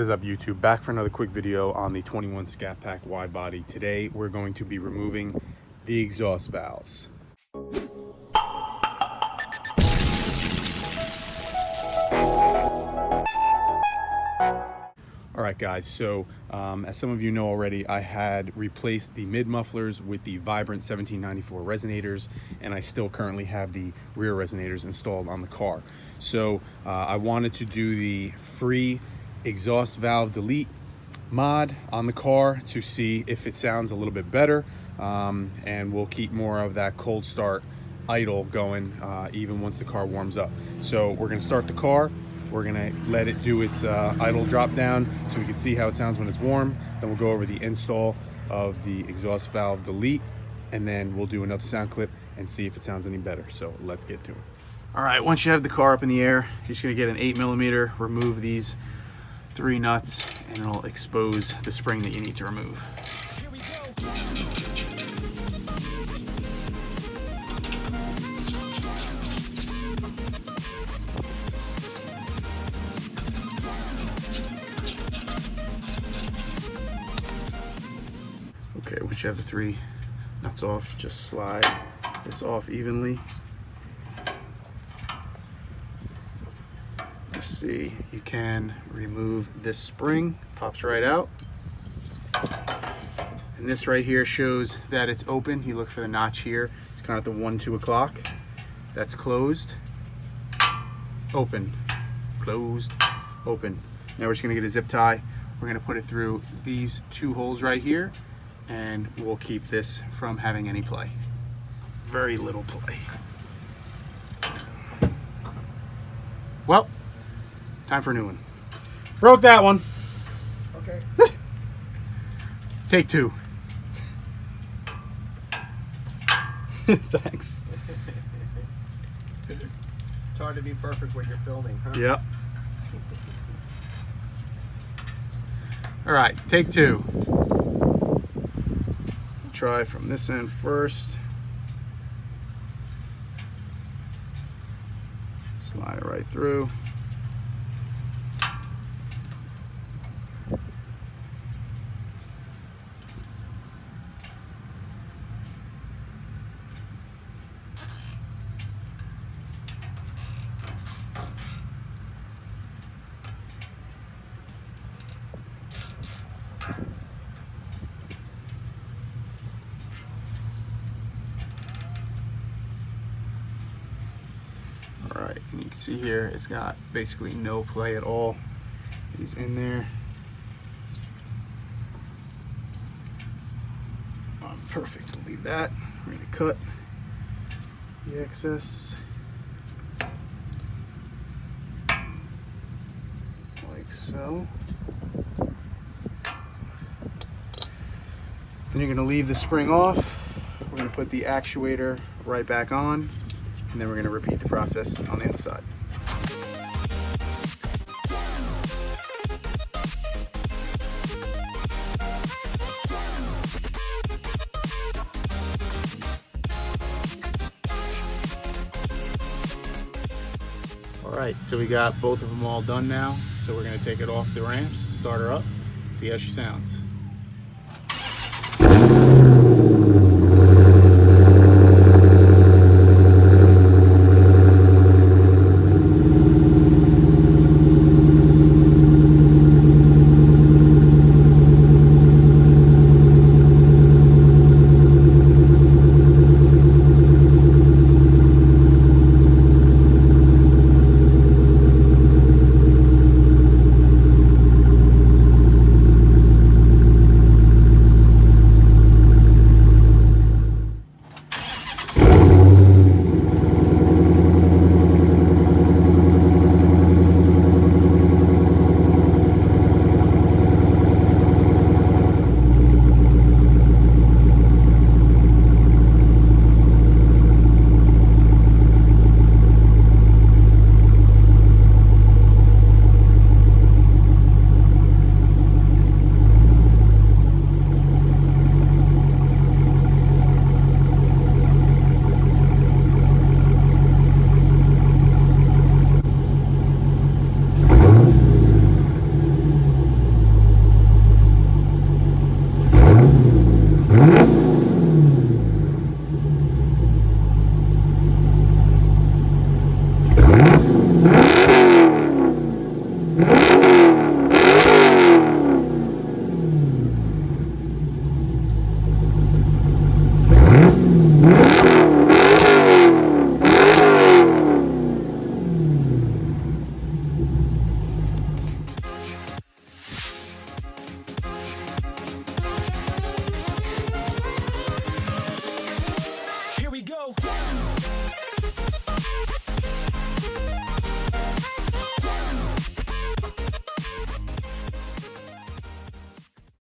What is up, YouTube? Back for another quick video on the 21 Scat Pack wide body. Today we're going to be removing the exhaust valves. Alright guys, so as some of you know already, I had replaced the mid mufflers with the Vibrant 1794 resonators, and I still currently have the rear resonators installed on the car. So I wanted to do the free exhaust valve delete mod on the car to see if it sounds a little bit better, and we'll keep more of that cold start idle going even once the car warms up. So we're going to start the car. We're gonna let it do its idle drop down so we can see how it sounds when it's warm. Then we'll go over the install of the exhaust valve delete, and then we'll do another sound clip and see if it sounds any better. So let's get to it. All right, once you have the car up in the air, you're just gonna get an 8mm, remove these 3 nuts, and it'll expose the spring that you need to remove. Okay, once you have the 3 nuts off, just slide this off evenly. You see, you can remove this spring, pops right out. And this right here shows that it's open. You look for the notch here. It's kind of at the 1, 2 o'clock. That's closed, open, closed, open. Now we're just gonna get a zip tie. We're gonna put it through these 2 holes right here, and we'll keep this from having any play. Very little play. Well, time for a new one. Broke that one. Okay. Take 2. Thanks. It's hard to be perfect when you're filming, huh? Yep. All right, take 2. Try from this end first. Slide it right through. All right, and you can see here it's got basically no play at all. He's in there. Perfect, we'll leave that. We're gonna cut the excess like so. Then you're gonna leave the spring off. We're gonna put the actuator right back on, and then we're going to repeat the process on the other side. All right, so we got both of them all done now. So we're going to take it off the ramps, start her up, and see how she sounds. All